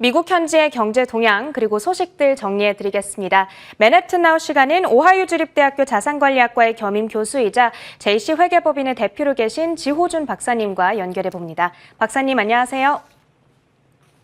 미국 현지의 경제 동향 그리고 소식들 정리해 드리겠습니다. 맨해튼 나우 시간은 오하이오 주립대학교 자산관리학과의 겸임 교수이자 JC 회계법인의 대표로 계신 지호준 박사님과 연결해 봅니다. 박사님 안녕하세요.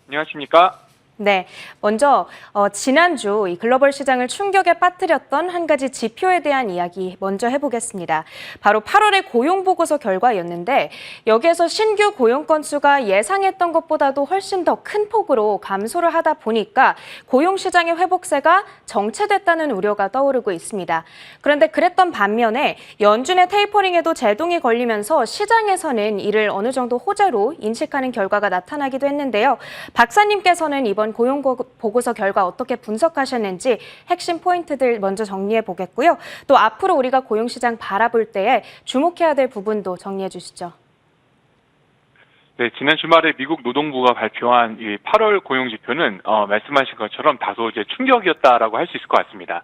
안녕하십니까? 네, 먼저 지난주 이 글로벌 시장을 충격에 빠뜨렸던 한 가지 지표에 대한 이야기 먼저 해보겠습니다. 바로 8월의 고용보고서 결과였는데 여기에서 신규 고용 건수가 예상했던 것보다도 훨씬 더 큰 폭으로 감소를 하다 보니까 고용시장의 회복세가 정체됐다는 우려가 떠오르고 있습니다. 그런데 그랬던 반면에 연준의 테이퍼링에도 제동이 걸리면서 시장에서는 이를 어느 정도 호재로 인식하는 결과가 나타나기도 했는데요. 박사님께서는 이번 고용 보고서 결과 어떻게 분석하셨는지 핵심 포인트들 먼저 정리해 보겠고요. 또 앞으로 우리가 고용시장 바라볼 때에 주목해야 될 부분도 정리해 주시죠. 네, 지난 주말에 미국 노동부가 발표한 이 8월 고용 지표는 말씀하신 것처럼 다소 이제 충격이었다라고 할 수 있을 것 같습니다.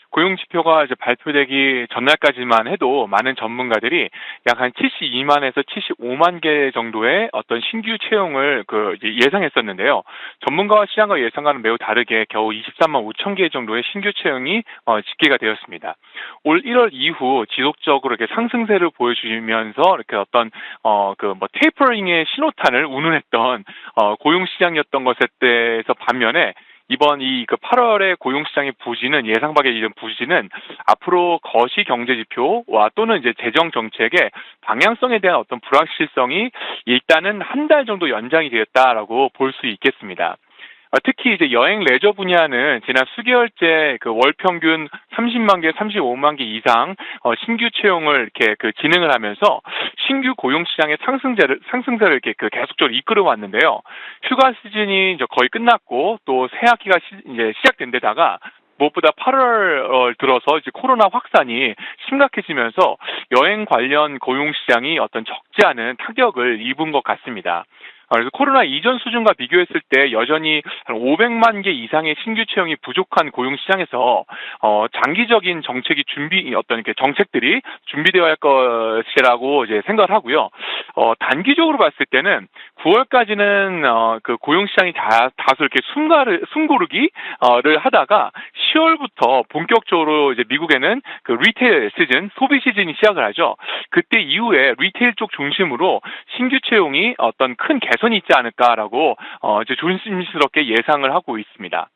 고용 지표가 이제 발표되기 전날까지만 해도 많은 전문가들이 약 한 72만에서 75만 개 정도의 어떤 신규 채용을 예상했었는데요. 전문가와 시장과 예상과는 매우 다르게 겨우 23만 5천 개 정도의 신규 채용이 집계가 되었습니다. 올 1월 이후 지속적으로 이렇게 상승세를 보여주면서 이렇게 어떤 테이퍼링의 신호탄을 운운했던 고용 시장이었던 것에 대해서 반면에 이번 8월의 고용시장의 부진은 예상 밖의 이런 부진은 앞으로 거시 경제 지표와 또는 이제 재정 정책의 방향성에 대한 어떤 불확실성이 일단은 한 달 정도 연장이 되었다라고 볼 수 있겠습니다. 특히 이제 여행 레저 분야는 지난 수개월째 월 평균 30만 개, 35만 개 이상 신규 채용을 이렇게 진행을 하면서 신규 고용 시장의 상승세를 이렇게 계속적으로 이끌어 왔는데요. 휴가 시즌이 이제 거의 끝났고 또 새 학기가 이제 시작된 데다가 무엇보다 8월 들어서 이제 코로나 확산이 심각해지면서 여행 관련 고용 시장이 어떤 적지 않은 타격을 입은 것 같습니다. 그래서 코로나 이전 수준과 비교했을 때 여전히 한 500만 개 이상의 신규 채용이 부족한 고용 시장에서 장기적인 정책들이 준비되어야 할 것이라고 이제 생각을 하고요. 단기적으로 봤을 때는 9월까지는 고용 시장이 다소 이렇게 숨고르기를 하다가 10월부터 본격적으로 이제 미국에는 리테일 시즌, 소비 시즌이 시작을 하죠. 그때 이후에 리테일 쪽 중심으로 신규 채용이 어떤 큰 개선이 있지 않을까라고 이제 조심스럽게 예상을 하고 있습니다.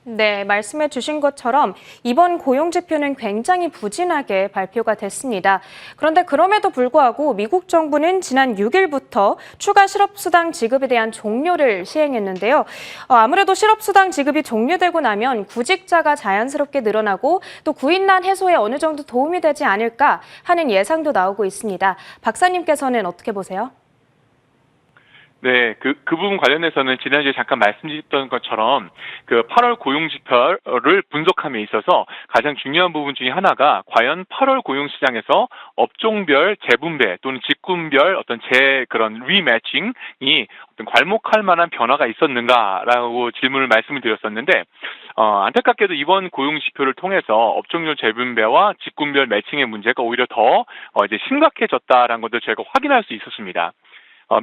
네, 말씀해 주신 것처럼 이번 고용 지표는 굉장히 부진하게 발표가 됐습니다. 그런데 그럼에도 불구하고 미국 정부는 지난 6일부터 추가 실업수당 지급에 대한 종료를 시행했는데요. 아무래도 실업수당 지급이 종료되고 나면 구직자가 자연스럽게 늘어나고 또 구인난 해소에 어느 정도 도움이 되지 않을까 하는 예상도 나오고 있습니다. 박사님께서는 어떻게 보세요? 네, 그 부분 관련해서는 지난주에 잠깐 말씀드렸던 것처럼 8월 고용 지표를 분석함에 있어서 가장 중요한 부분 중에 하나가 과연 8월 고용 시장에서 업종별 재분배 또는 직군별 어떤 그런 리매칭이 어떤 괄목할 만한 변화가 있었는가라고 질문을 말씀을 드렸었는데 안타깝게도 이번 고용 지표를 통해서 업종별 재분배와 직군별 매칭의 문제가 오히려 더 이제 심각해졌다라는 것도 저희가 확인할 수 있었습니다.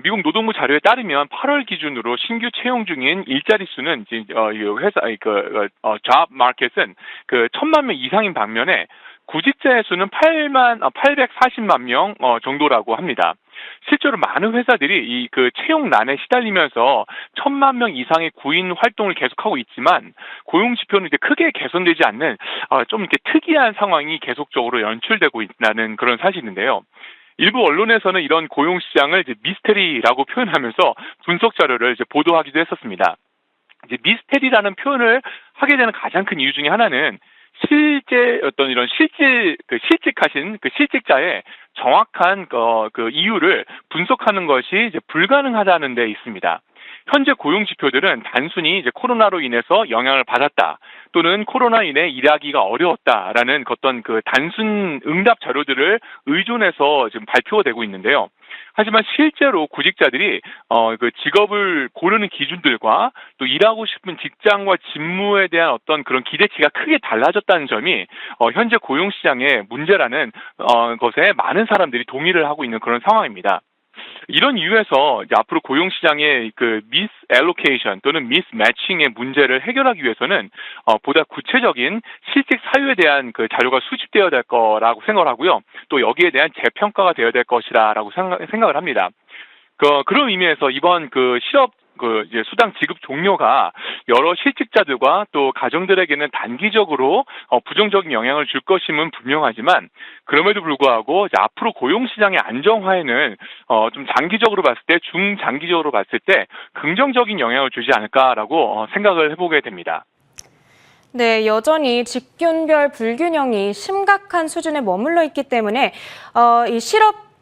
미국 노동부 자료에 따르면 8월 기준으로 신규 채용 중인 일자리 수는 job market은 1,000만 명 이상인 반면에 구직자의 수는 840만 명 정도라고 합니다. 실제로 많은 회사들이 채용난에 시달리면서 1,000만 명 이상의 구인 활동을 계속하고 있지만 고용 지표는 이제 크게 개선되지 않는 좀 이렇게 특이한 상황이 계속적으로 연출되고 있다는 그런 사실인데요. 일부 언론에서는 이런 고용 시장을 이제 미스테리라고 표현하면서 분석 자료를 이제 보도하기도 했었습니다. 이제 미스테리라는 표현을 하게 되는 가장 큰 이유 중에 하나는 실제 어떤 이런 실직하신 실직자의 정확한 이유를 분석하는 것이 이제 불가능하다는 데 있습니다. 현재 고용 지표들은 단순히 이제 코로나로 인해서 영향을 받았다 또는 코로나 인해 일하기가 어려웠다라는 어떤 단순 응답 자료들을 의존해서 지금 발표가 되고 있는데요. 하지만 실제로 구직자들이 직업을 고르는 기준들과 또 일하고 싶은 직장과 직무에 대한 어떤 그런 기대치가 크게 달라졌다는 점이 현재 고용 시장의 문제라는 것에 많은 사람들이 동의를 하고 있는 그런 상황입니다. 이런 이유에서 이제 앞으로 고용 시장의 그 미스앨로케이션 또는 미스매칭의 문제를 해결하기 위해서는 보다 구체적인 실직 사유에 대한 그 자료가 수집되어야 될 거라고 생각을 하고요. 또 여기에 대한 재평가가 되어야 될 것이라고 생각을 합니다. 그런 의미에서 이번 그 실업 이제 수당 지급 종료가 여러 실직자들과 또 가정들에게는 단기적으로 부정적인 영향을 줄 것임은 분명하지만 그럼에도 불구하고 이제 앞으로 고용 시장의 안정화에는 좀 장기적으로 봤을 때 중장기적으로 봤을 때 긍정적인 영향을 주지 않을까라고 생각을 해보게 됩니다. 네, 여전히 직군별 불균형이 심각한 수준에 머물러 있기 때문에 이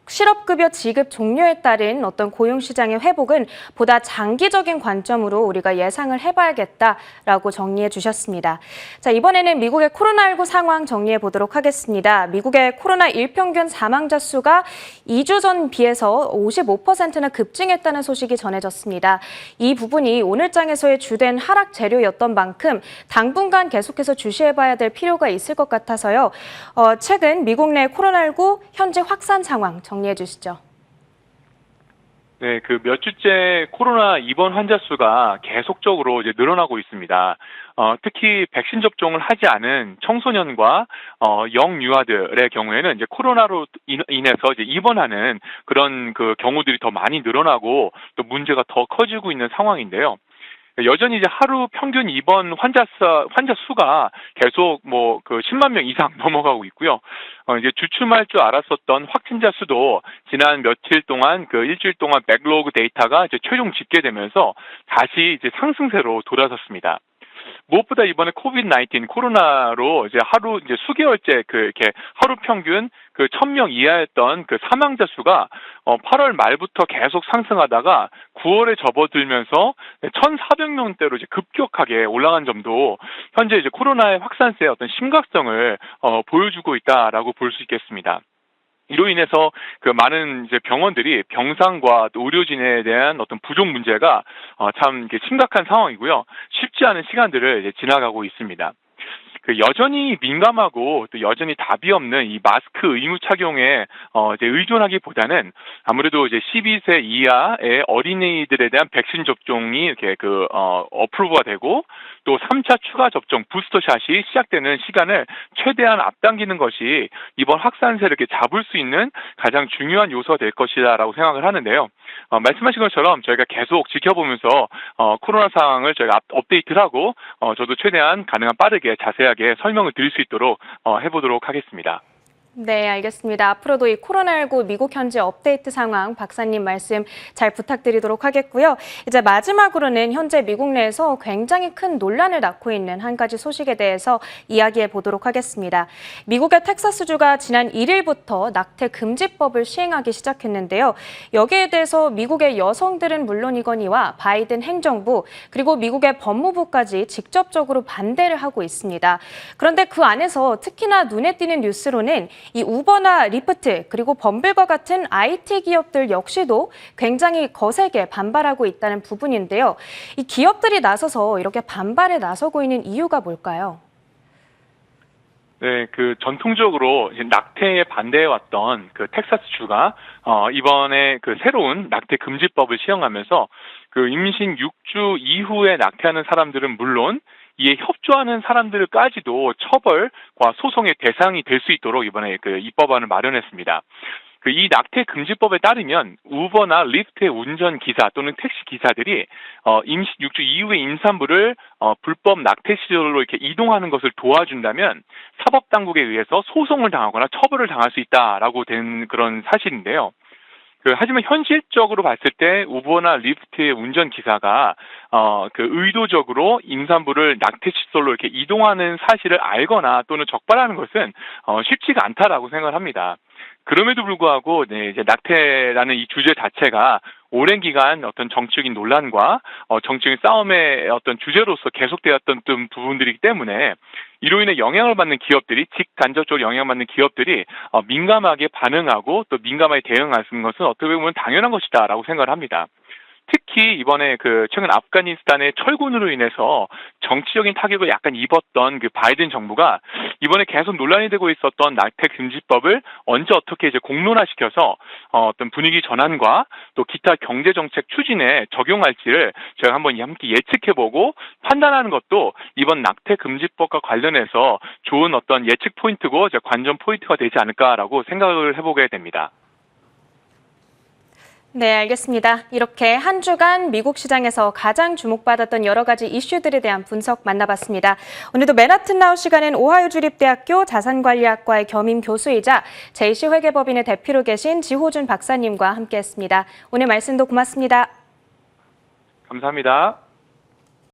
실업급여 지급 종료에 따른 어떤 고용시장의 회복은 보다 장기적인 관점으로 우리가 예상을 해봐야겠다라고 정리해 주셨습니다. 자, 이번에는 미국의 코로나19 상황 정리해 보도록 하겠습니다. 미국의 코로나 일평균 사망자 수가 2주 전 비해서 55%나 급증했다는 소식이 전해졌습니다. 이 부분이 오늘장에서의 주된 하락 재료였던 만큼 당분간 계속해서 주시해봐야 될 필요가 있을 것 같아서요. 최근 미국 내 코로나19 현재 확산 상황 정리해 주시죠. 네, 그 몇 주째 코로나 입원 환자 수가 계속적으로 이제 늘어나고 있습니다. 특히 백신 접종을 하지 않은 청소년과 영유아들의 경우에는 이제 코로나로 인해서 이제 입원하는 그런 그 경우들이 더 많이 늘어나고 또 문제가 더 커지고 있는 상황인데요. 여전히 이제 하루 평균 입원 환자 수가 계속 그 10만 명 이상 넘어가고 있고요. 이제 주춤할 줄 알았었던 확진자 수도 지난 며칠 동안 그 일주일 동안 백로그 데이터가 이제 최종 집계되면서 다시 이제 상승세로 돌아섰습니다. 무엇보다 이번에 코비드-19 코로나로 이제 하루 이제 수개월째 이렇게 하루 평균 1,000명 이하였던 그 사망자 수가 8월 말부터 계속 상승하다가 9월에 접어들면서 1,400명대로 이제 급격하게 올라간 점도 현재 이제 코로나의 확산세의 어떤 심각성을 보여주고 있다라고 볼 수 있겠습니다. 이로 인해서 그 많은 이제 병원들이 병상과 또 의료진에 대한 어떤 부족 문제가 참 심각한 상황이고요. 쉽지 않은 시간들을 이제 지나가고 있습니다. 여전히 민감하고 또 여전히 답이 없는 이 마스크 의무 착용에 이제 의존하기보다는 아무래도 이제 12세 이하의 어린이들에 대한 백신 접종이 이렇게 어프로브가 되고 또 3차 추가 접종 부스터샷이 시작되는 시간을 최대한 앞당기는 것이 이번 확산세를 이렇게 잡을 수 있는 가장 중요한 요소가 될 것이다라고 생각을 하는데요. 말씀하신 것처럼 저희가 계속 지켜보면서 코로나 상황을 저희가 업데이트를 하고 저도 최대한 가능한 빠르게 자세하게 설명을 드릴 수 있도록 해보도록 하겠습니다. 네, 알겠습니다. 앞으로도 이 코로나19 미국 현지 업데이트 상황 박사님 말씀 잘 부탁드리도록 하겠고요. 이제 마지막으로는 현재 미국 내에서 굉장히 큰 논란을 낳고 있는 한 가지 소식에 대해서 이야기해 보도록 하겠습니다. 미국의 텍사스주가 지난 1일부터 낙태 금지법을 시행하기 시작했는데요. 여기에 대해서 미국의 여성들은 물론이거니와 바이든 행정부 그리고 미국의 법무부까지 직접적으로 반대를 하고 있습니다. 그런데 그 안에서 특히나 눈에 띄는 뉴스로는 이 우버나 리프트 그리고 범블과 같은 IT 기업들 역시도 굉장히 거세게 반발하고 있다는 부분인데요. 이 기업들이 나서서 이렇게 반발에 나서고 있는 이유가 뭘까요? 네, 전통적으로 낙태에 반대해왔던 텍사스주가 이번에 새로운 낙태 금지법을 시행하면서 임신 6주 이후에 낙태하는 사람들은 물론 이에 협조하는 사람들까지도 처벌과 소송의 대상이 될 수 있도록 이번에 입법안을 마련했습니다. 이 낙태 금지법에 따르면 우버나 리프트의 운전기사 또는 택시 기사들이 임신 6주 이후의 임산부를 불법 낙태 시설로 이렇게 이동하는 것을 도와준다면 사법당국에 의해서 소송을 당하거나 처벌을 당할 수 있다라고 된 그런 사실인데요. 하지만 현실적으로 봤을 때 우버나 리프트의 운전기사가 의도적으로 임산부를 낙태시설로 이렇게 이동하는 사실을 알거나 또는 적발하는 것은 쉽지가 않다라고 생각을 합니다. 그럼에도 불구하고 이제 낙태라는 이 주제 자체가 오랜 기간 어떤 정치적인 논란과 정치적인 싸움의 어떤 주제로서 계속되었던 부분들이기 때문에 이로 인해 영향을 받는 기업들이 직간접적으로 영향받는 기업들이 민감하게 반응하고 또 민감하게 대응하는 것은 어떻게 보면 당연한 것이다라고 생각을 합니다. 특히 이번에 최근 아프가니스탄의 철군으로 인해서 정치적인 타격을 약간 입었던 바이든 정부가 이번에 계속 논란이 되고 있었던 낙태 금지법을 언제 어떻게 이제 공론화시켜서 어떤 분위기 전환과 또 기타 경제 정책 추진에 적용할지를 저희가 한번 함께 예측해보고 판단하는 것도 이번 낙태 금지법과 관련해서 좋은 어떤 예측 포인트고 이제 관전 포인트가 되지 않을까라고 생각을 해보게 됩니다. 네, 알겠습니다. 이렇게 한 주간 미국 시장에서 가장 주목받았던 여러 가지 이슈들에 대한 분석 만나봤습니다. 오늘도 맨하튼 나우 시간엔 오하이오 주립대학교 자산관리학과의 겸임 교수이자 JC 회계법인의 대표로 계신 지호준 박사님과 함께했습니다. 오늘 말씀도 고맙습니다. 감사합니다.